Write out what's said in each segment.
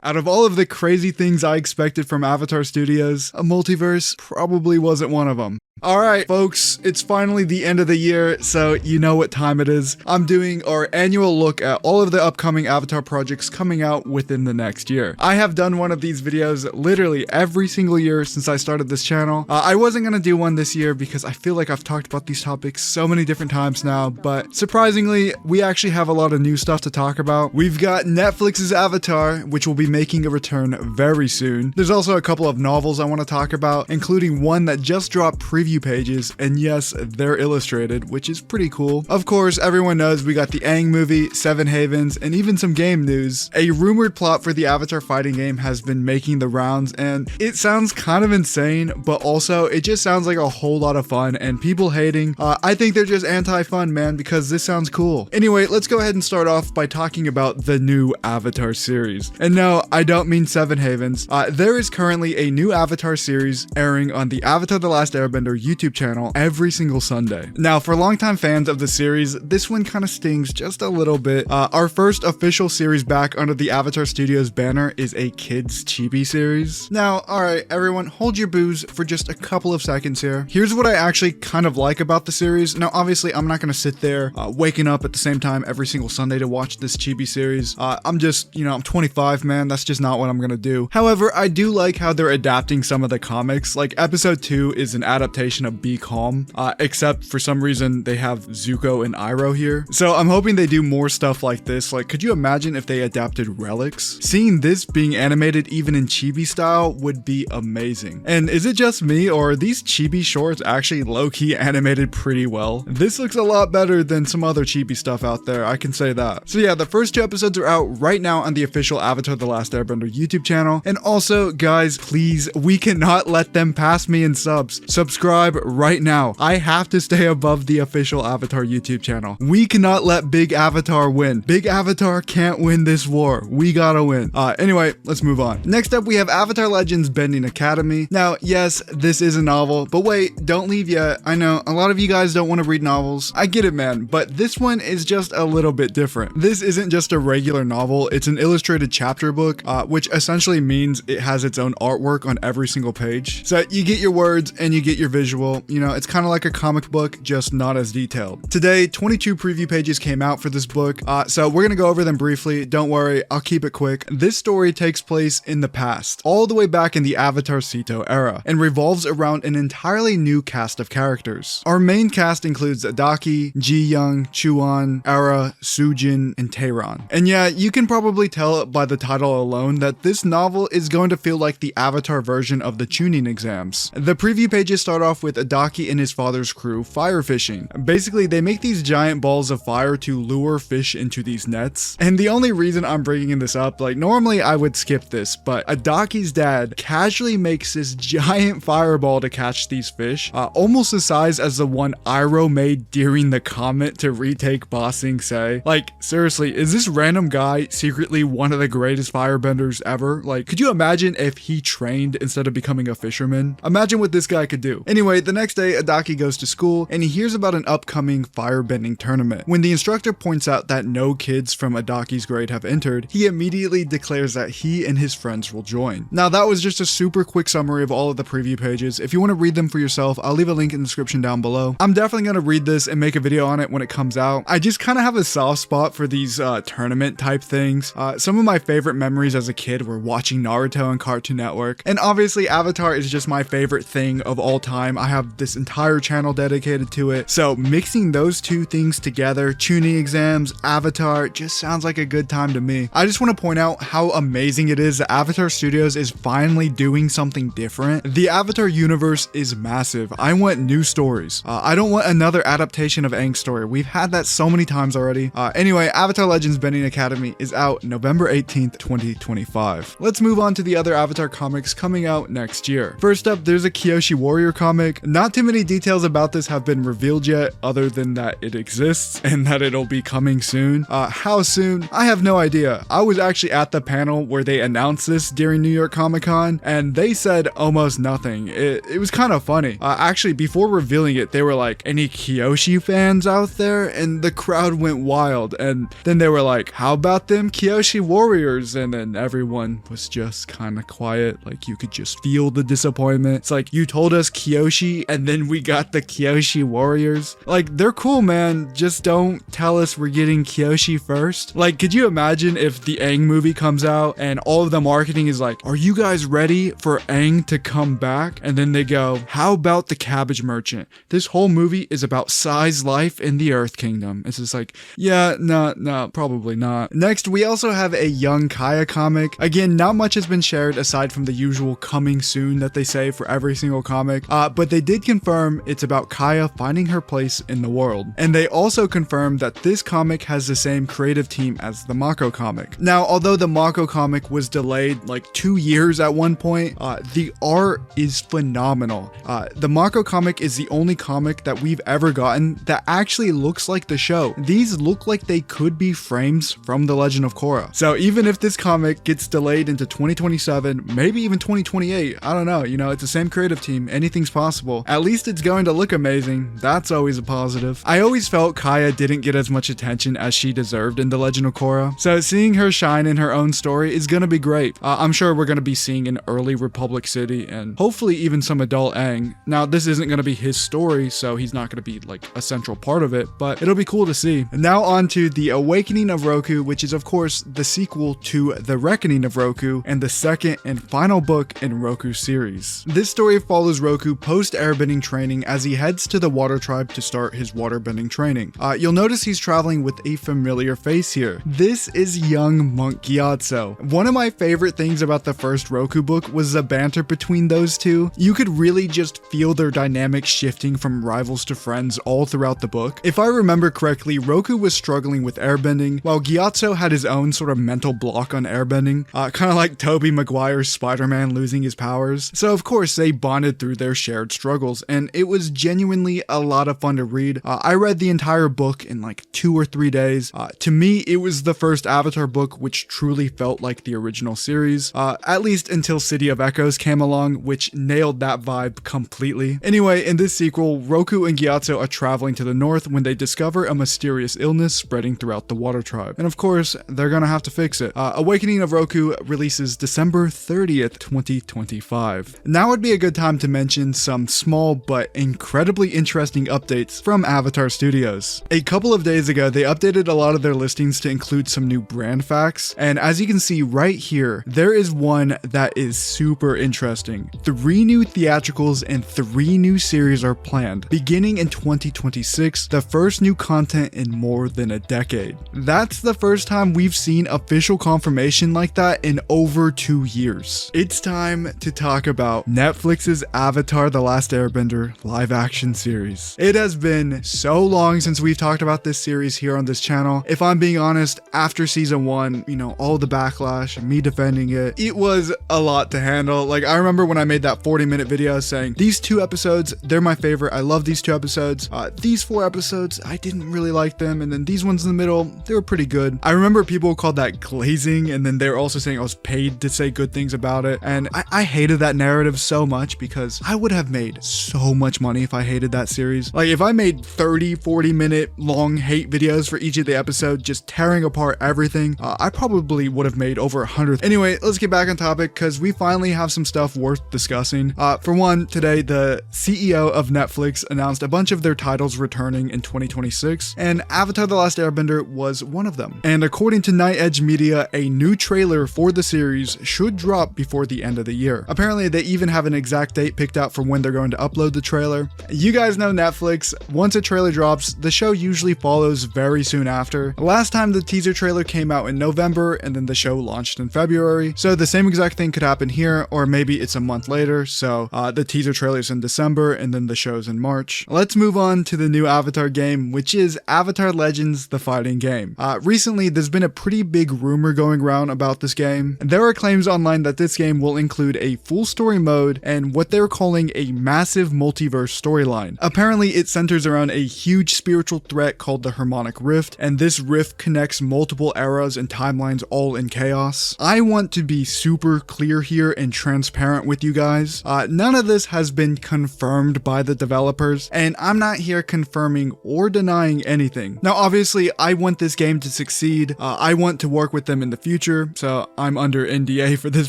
Out of all of the crazy things I expected from Avatar Studios, a multiverse probably wasn't one of them. Alright folks, it's finally the end of the year, so you know what time it is. I'm doing our annual look at all of the upcoming Avatar projects coming out within the next year. I have done one of these videos literally every single year since I started this channel. I wasn't gonna do one this year because I feel like I've talked about these topics so many different times now, but surprisingly, we actually have a lot of new stuff to talk about. We've got Netflix's Avatar, which will be making a return very soon. There's also a couple of novels I want to talk about, including one that just dropped preview pages, and yes, they're illustrated, which is pretty cool. Of course, everyone knows we got the Aang movie, Seven Havens, and even some game news. A rumored plot for the Avatar fighting game has been making the rounds, and it sounds kind of insane, but also it just sounds like a whole lot of fun, and people hating, I think they're just anti-fun, man, because this sounds cool. Anyway, let's go ahead and start off by talking about the new Avatar series. And no, I don't mean Seven Havens. There is currently a new Avatar series airing on the Avatar The Last Airbender YouTube channel every single Sunday. Now, for longtime fans of the series, this one kind of stings just a little bit. Our first official series back under the Avatar Studios banner is a kids Chibi series. Now, alright everyone, hold your booze for just a couple of seconds here. Here's what I actually kind of like about the series. Now, obviously, I'm not going to sit there waking up at the same time every single Sunday to watch this Chibi series. I'm just, I'm 25, man. That's just not what I'm going to do. However, I do like how they're adapting some of the comics. Like, episode 2 is an adaptation of Be Calm, except for some reason they have Zuko and Iroh here. So I'm hoping they do more stuff like this. Like, could you imagine if they adapted Relics? Seeing this being animated even in Chibi style would be amazing. And is it just me, or are these Chibi shorts actually low-key animated pretty well? This looks a lot better than some other Chibi stuff out there, I can say that. So yeah, the first 2 episodes are out right now on the official Avatar The Last Airbender YouTube channel. And also, guys, please, we cannot let them pass me in subs. Subscribe right now. I have to stay above the official Avatar YouTube channel. We cannot let Big Avatar win. Big Avatar can't win this war. We gotta win. Anyway, let's move on. Next up, we have Avatar Legends Bending Academy. Now, yes, this is a novel, but wait, don't leave yet. I know a lot of you guys don't want to read novels. I get it, man, but this one is just a little bit different. This isn't just a regular novel. It's an illustrated chapter book, which essentially means it has its own artwork on every single page. So you get your words and you get your visual. It's kind of like a comic book, just not as detailed. Today, 22 preview pages came out for this book, so we're gonna go over them briefly. Don't worry, I'll keep it quick. This story takes place in the past, all the way back in the Avatar Sito era, and revolves around an entirely new cast of characters. Our main cast includes Adaki, Ji-young, Chuan, Ara, Sujin, and Tehran. And yeah, you can probably tell by the title alone that this novel is going to feel like the Avatar version of the Chunin exams. The preview pages start off with Adaki and his father's crew fire fishing. Basically, they make these giant balls of fire to lure fish into these nets. And the only reason I'm bringing this up, like normally I would skip this, but Adaki's dad casually makes this giant fireball to catch these fish, almost the size as the one Iroh made during the comet to retake Ba Sing Se. Like, seriously, is this random guy secretly one of the greatest firebenders ever? Like, could you imagine if he trained instead of becoming a fisherman? Imagine what this guy could do. Anyway, the next day, Adaki goes to school and he hears about an upcoming firebending tournament. When the instructor points out that no kids from Adaki's grade have entered, he immediately declares that he and his friends will join. Now, that was just a super quick summary of all of the preview pages. If you want to read them for yourself, I'll leave a link in the description down below. I'm definitely going to read this and make a video on it when it comes out. I just kind of have a soft spot for these tournament type things. Some of my favorite memories as a kid were watching Naruto on Cartoon Network, and obviously Avatar is just my favorite thing of all time. I have this entire channel dedicated to it, so mixing those two things together, Chunin exams, Avatar, just sounds like a good time to me. I just want to point out how amazing it is that Avatar Studios is finally doing something different. The Avatar universe is massive. I want new stories. I don't want another adaptation of Aang's story. We've had that so many times already. Anyway, Avatar Legends Bending Academy is out November 18th, 2025. Let's move on to the other Avatar comics coming out next year. First up, there's a Kyoshi Warrior comic comic. Not too many details about this have been revealed yet, other than that it exists and that it'll be coming soon. How soon? I have no idea. I was actually at the panel where they announced this during New York Comic Con, and they said almost nothing. It was kind of funny. Actually, before revealing it, they were like, any Kyoshi fans out there? And the crowd went wild. And then they were like, how about them Kyoshi warriors? And then everyone was just kind of quiet. Like, you could just feel the disappointment. It's like, you told us Kyoshi, and then we got the Kyoshi warriors. Like, they're cool, man. Just don't tell us we're getting Kyoshi first. Like, could you imagine if the Aang movie comes out and all of the marketing is like, are you guys ready for Aang to come back? And then they go, how about the Cabbage Merchant? This whole movie is about Sai's life in the Earth Kingdom. It's just like, yeah, no, probably not. Next, we also have a young Kaya comic. Again, not much has been shared aside from the usual coming soon that they say for every single comic, but they did confirm it's about Kaya finding her place in the world. And they also confirmed that this comic has the same creative team as the Mako comic. Now, although the Mako comic was delayed like 2 years at one point, the art is phenomenal. The Mako comic is the only comic that we've ever gotten that actually looks like the show. These look like they could be frames from The Legend of Korra. So even if this comic gets delayed into 2027, maybe even 2028, I don't know, it's the same creative team, anything's possible. At least it's going to look amazing. That's always a positive. I always felt Kaya didn't get as much attention as she deserved in The Legend of Korra, so seeing her shine in her own story is gonna be great. I'm sure we're gonna be seeing an early Republic City and hopefully even some adult Aang. Now, this isn't gonna be his story, so he's not gonna be like a central part of it, but it'll be cool to see. Now on to The Awakening of Roku, which is of course the sequel to The Reckoning of Roku and the second and final book in Roku's series. This story follows Roku post-airbending training as he heads to the Water Tribe to start his waterbending training. You'll notice he's traveling with a familiar face here. This is young Monk Gyatso. One of my favorite things about the first Roku book was the banter between those two. You could really just feel their dynamic shifting from rivals to friends all throughout the book. If I remember correctly, Roku was struggling with airbending, while Gyatso had his own sort of mental block on airbending, kind of like Tobey Maguire's Spider-Man losing his powers. So of course they bonded through their shared struggles, and it was genuinely a lot of fun to read. I read the entire book in like 2 or 3 days. To me, it was the first Avatar book which truly felt like the original series, at least until City of Echoes came along, which nailed that vibe completely. Anyway, in this sequel, Roku and Gyatso are traveling to the north when they discover a mysterious illness spreading throughout the Water Tribe. And of course, they're gonna have to fix it. Awakening of Roku releases December 30th, 2025. Now would be a good time to mention some small but incredibly interesting updates from Avatar Studios. A couple of days ago, they updated a lot of their listings to include some new brand facts, and as you can see right here, there is one that is super interesting. 3 new theatricals and 3 new series are planned, beginning in 2026, the first new content in more than a decade. That's the first time we've seen official confirmation like that in over 2 years. It's time to talk about Netflix's Avatar The Last Airbender live action series. It has been so long since we've talked about this series here on this channel. If I'm being honest, after season 1, all the backlash, me defending it, it was a lot to handle. Like, I remember when I made that 40-minute video saying, these 2 episodes, they're my favorite. I love these 2 episodes. These 4 episodes, I didn't really like them. And then these ones in the middle, they were pretty good. I remember people called that glazing, and then they were also saying I was paid to say good things about it. And I hated that narrative so much because I would have made so much money if I hated that series. Like, if I made 30, 40-minute long hate videos for each of the episodes, just tearing apart everything, I probably would have made over 100. Anyway, let's get back on topic because we finally have some stuff worth discussing. For one, today the CEO of Netflix announced a bunch of their titles returning in 2026, and Avatar The Last Airbender was one of them. And according to Night Edge Media, a new trailer for the series should drop before the end of the year. Apparently, they even have an exact date picked out for when they're going to upload the trailer. You guys know Netflix, once a trailer drops, the show usually follows very soon after. Last time the teaser trailer came out in November, and then the show launched in February. So the same exact thing could happen here, or maybe it's a month later. So the teaser trailer's in December, and then the show's in March. Let's move on to the new Avatar game, which is Avatar Legends: The Fighting Game. Recently, there's been a pretty big rumor going around about this game. There are claims online that this game will include a full story mode and what they're calling a a massive multiverse storyline. Apparently, it centers around a huge spiritual threat called the Harmonic Rift, and this rift connects multiple eras and timelines all in chaos. I want to be super clear here and transparent with you guys. None of this has been confirmed by the developers, and I'm not here confirming or denying anything. Now, obviously, I want this game to succeed. I want to work with them in the future, so I'm under NDA for this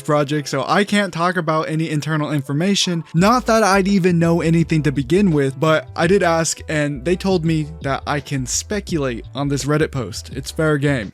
project, so I can't talk about any internal information. Not that I'd even know anything to begin with, but I did ask, and they told me that I can speculate on this Reddit post. It's fair game.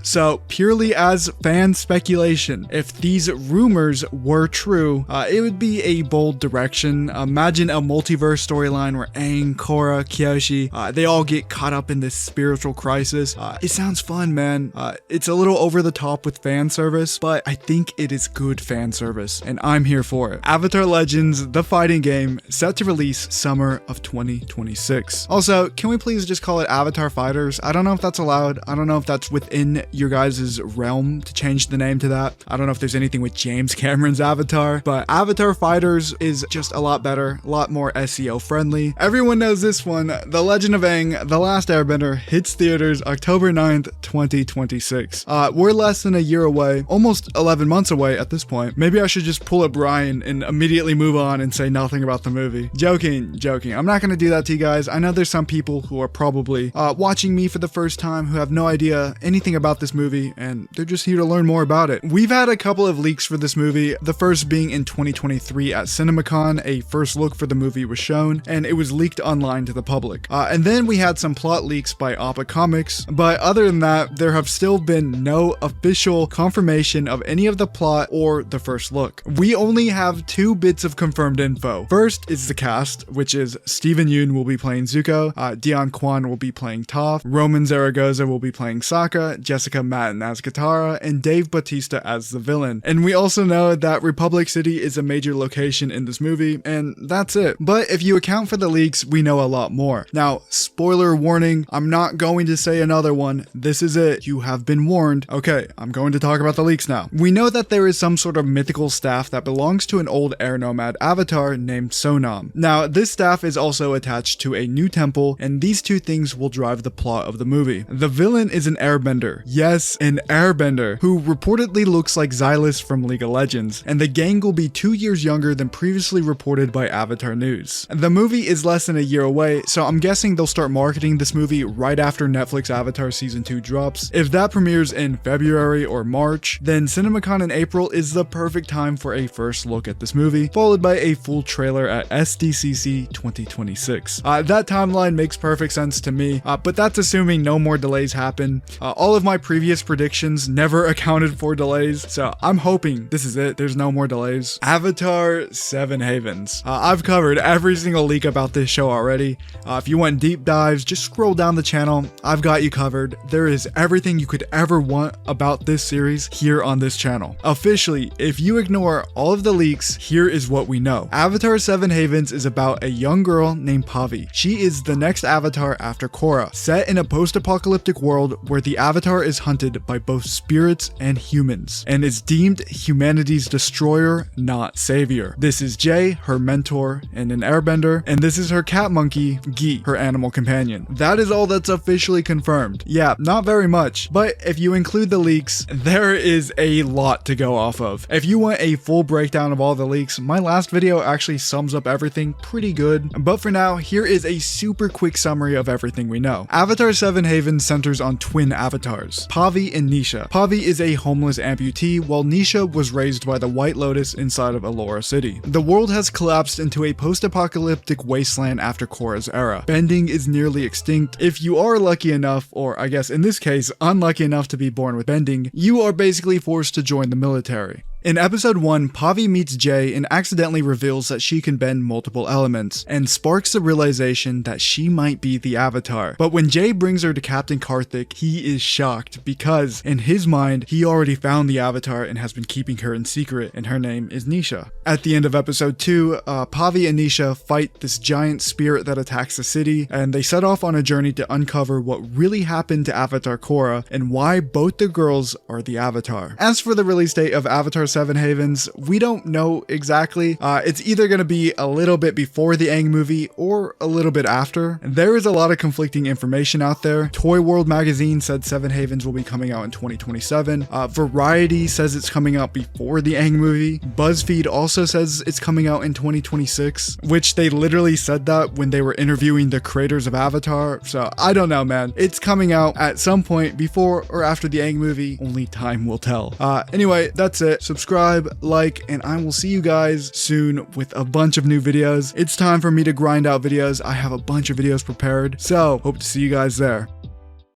So purely as fan speculation, if these rumors were true, it would be a bold direction. Imagine a multiverse storyline where Aang, Korra, Kyoshi, they all get caught up in this spiritual crisis. It sounds fun, man. It's a little over the top with fan service, but I think it is good fan service, and I'm here for it. Avatar Legends, the fighting game, set to release summer of 2026. Also, can we please just call it Avatar Fighters? I don't know if that's allowed. I don't know if that's within your guys' realm to change the name to that. I don't know if there's anything with James Cameron's Avatar, but Avatar Fighters is just a lot better, a lot more SEO friendly. Everyone knows this one. The Legend of Aang, The Last Airbender hits theaters October 9th, 2026. We're less than a year away, almost 11 months away at this point. Maybe I should just pull a Brian and immediately move on and say nothing about the movie. Joking. I'm not gonna do that to you guys. I know there's some people who are probably watching me for the first time who have no idea anything about this movie, and they're just here to learn more about it. We've had a couple of leaks for this movie, the first being in 2023 at CinemaCon. A first look for the movie was shown, and it was leaked online to the public. And then we had some plot leaks by Appa Comics, but other than that, there have still been no official confirmation of any of the plot or the first look. We only have 2 bits of confirmed info. First is the cast, which is Steven Yeun will be playing Zuko, Dion Kwan will be playing Toph, Roman Zaragoza will be playing Sokka, Jessica Madden as Katara, and Dave Bautista as the villain. And we also know that Republic City is a major location in this movie, and that's it. But if you account for the leaks, we know a lot more. Now, spoiler warning, I'm not going to say another one. This is it. You have been warned. Okay, I'm going to talk about the leaks now. We know that there is some sort of mythical staff that belongs to an old air nomad avatar named Sonam. Now, this staff is also attached to a new temple, and these 2 things will drive the plot of the movie. The villain is an airbender. Yes, an airbender, who reportedly looks like Xylus from League of Legends, and the gang will be 2 years younger than previously reported by Avatar News. The movie is less than a year away, so I'm guessing they'll start marketing this movie right after Netflix Avatar Season 2 drops. If that premieres in February or March, then CinemaCon in April is the perfect time for a first look at this movie, followed by a full trailer at SDCC 2026. That timeline makes perfect sense to me, but that's assuming no more delays happen. All of my previous predictions never accounted for delays, so I'm hoping this is it. There's no more delays. Avatar 7 Havens. I've covered every single leak about this show already. If you want deep dives, just scroll down the channel. I've got you covered. There is everything you could ever want about this series here on this channel. Officially, if you ignore all of the leaks, here is what we know. Avatar 7 Havens is about a young girl named Pavi. She is the next avatar after Korra, set in a post-apocalyptic world where the avatar is hunted by both spirits and humans, and is deemed humanity's destroyer, not savior. This is Jay, her mentor and an airbender, and this is her cat monkey, Gi, her animal companion. That is all that's officially confirmed. Yeah, not very much, but if you include the leaks, there is a lot to go off of. If you want a full breakdown of all the leaks, my last video actually sums up everything pretty good, but for now, here is a super quick summary of everything we know. Avatar 7 Haven centers on twin avatars, Pavi and Nisha. Pavi is a homeless amputee, while Nisha was raised by the White Lotus inside of Elora City. The world has collapsed into a post-apocalyptic wasteland after Korra's era. Bending is nearly extinct. If you are lucky enough, or I guess in this case, unlucky enough to be born with bending, you are basically forced to join the military. In episode 1, Pavi meets Jay and accidentally reveals that she can bend multiple elements, and sparks the realization that she might be the Avatar. But when Jay brings her to Captain Karthik, he is shocked because, in his mind, he already found the Avatar and has been keeping her in secret, and her name is Nisha. At the end of episode 2, Pavi and Nisha fight this giant spirit that attacks the city, and they set off on a journey to uncover what really happened to Avatar Korra and why both the girls are the Avatar. As for the release date of Avatar Seven Havens, we don't know exactly. It's either going to be a little bit before the Aang movie or a little bit after. There is a lot of conflicting information out there. Toy World magazine said Seven Havens will be coming out in 2027. Variety says it's coming out before the Aang movie. BuzzFeed also says it's coming out in 2026, which they literally said that when they were interviewing the creators of Avatar. So I don't know, man. It's coming out at some point before or after the Aang movie. Only time will tell. Anyway, that's it. Subscribe, like, and I will see you guys soon with a bunch of new videos. It's time for me to grind out videos. I have a bunch of videos prepared, so hope to see you guys there.